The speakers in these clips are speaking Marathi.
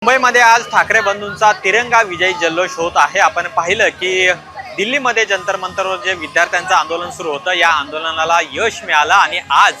मुंबईमध्ये आज ठाकरे बंधूंचा तिरंगा विजयी जल्लोष होत आहे। आपण पाहिलं की दिल्लीमध्ये जंतर मंतरवर जे विद्यार्थ्यांचं आंदोलन सुरू होतं, या आंदोलनाला यश मिळालं आणि आज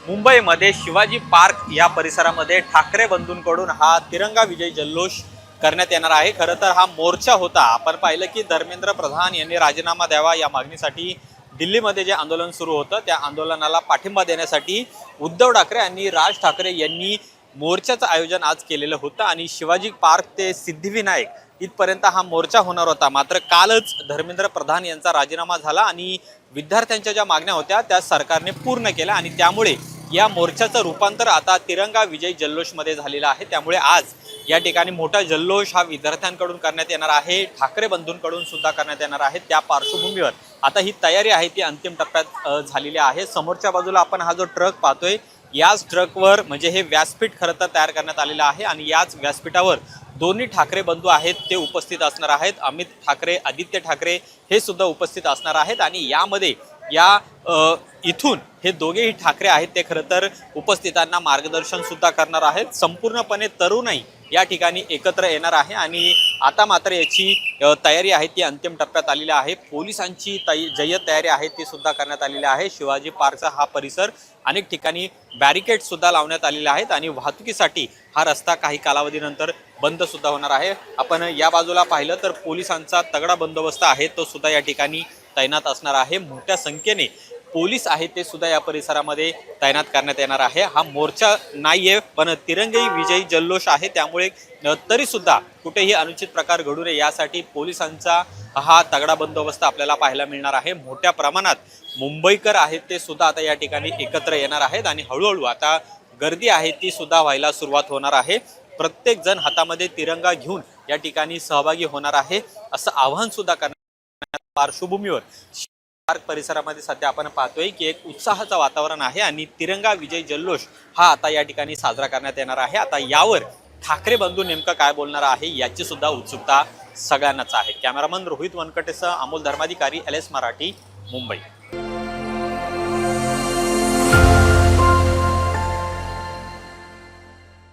मुंबईमध्ये शिवाजी पार्क या परिसरामध्ये ठाकरे बंधूंकडून हा तिरंगा विजयी जल्लोष करण्यात येणार आहे। खरं तर हा मोर्चा होता। आपण पाहिलं की धर्मेंद्र प्रधान यांनी राजीनामा द्यावा या मागणीसाठी दिल्लीमध्ये जे आंदोलन सुरू होतं, त्या आंदोलनाला पाठिंबा देण्यासाठी उद्धव ठाकरे आणि राज ठाकरे यांनी मोर्चाचं आयोजन आज केलेलं होतं आणि शिवाजी पार्क ते सिद्धिविनायक इथपर्यंत हा मोर्चा होणार होता। मात्र कालच धर्मेंद्र प्रधान यांचा राजीनामा झाला आणि विद्यार्थ्यांच्या ज्या मागण्या होत्या त्या सरकारने पूर्ण केल्या आणि त्यामुळे या मोर्चाचं रूपांतर आता तिरंगा विजय जल्लोषमध्ये झालेलं आहे। त्यामुळे आज या ठिकाणी मोठा जल्लोष हा विद्यार्थ्यांकडून करण्यात येणार आहे, ठाकरे बंधूंकडून सुद्धा करण्यात येणार आहे। त्या पार्श्वभूमीवर आता ही तयारी आहे ती अंतिम टप्प्यात झालेली आहे। समोरच्या बाजूला आपण हा जो ट्रक पाहतोय, याच ट्रकवर म्हणजे हे व्यासपीठ खरं तर तयार करण्यात आलेलं आहे आणि याच व्यासपीठावर दोन्ही ठाकरे बंधू आहेत ते उपस्थित असणार आहेत। अमित ठाकरे, आदित्य ठाकरे हे सुद्धा उपस्थित असणार आहेत आणि यामध्ये इथून हे दोघेही ठाकरे आहेत ते खरं तर उपस्थितांना मार्गदर्शन सुद्धा करणार आहेत। संपूर्णपणे तरुणाई या ठिकाणी एकत्र येणार आहे आणि आता मात्र याची तयारी आहे ती अंतिम टप्प्यात आलेली आहे। पोलिसांची जय्यत तयारी आहे ती सुद्धा करण्यात आलेली आहे। शिवाजी पार्कचा हा परिसर अनेक ठिकाणी बॅरिकेड सुद्धा लावण्यात आलेले आहेत आणि वाहतुकीसाठी हा रस्ता काही कालावधीनंतर बंद सुद्धा होणार आहे। आपण या बाजूला पाहिलं तर पोलिसांचा तगडा बंदोबस्त आहे तो सुद्धा या ठिकाणी तैनात असणार आहे। मोठ्या संख्येने पोलीस आहेत ते सुद्धा या परिसरामध्ये तैनात करण्यात येणार आहे। हा मोर्चा नाहीये पण तिरंगी विजयी जल्लोष आहे, त्यामुळे तरी सुद्धा कुठेही अनुचित प्रकार घडू नये यासाठी पोलिसांचा हा तगडा बंदोबस्त आपल्याला पाहायला मिळणार आहे। मोठ्या प्रमाणात मुंबईकर आहेत ते सुद्धा आता या ठिकाणी एकत्र येणार आहेत आणि हळूहळू आता गर्दी आहे ती सुद्धा व्हायला सुरुवात होणार आहे। प्रत्येक जण हातामध्ये तिरंगा घेऊन या ठिकाणी सहभागी होणार आहे असं आवाहन सुद्धा करण्याच्या पार्श्वभूमीवर पार्क परिसरामध्ये सध्या आपण पाहतोय की एक उत्साहाचं वातावरण आहे आणि तिरंगा विजय जल्लोष हा आता या ठिकाणी साजरा करण्यात येणार आहे। आता यावर ठाकरे बंधू नेमकं काय बोलणार आहे याची सुद्धा उत्सुकता सगळ्यांनाच आहे। कॅमेरामन रोहित वनकटेसह अमोल धर्माधिकारी, LS मराठी, मुंबई।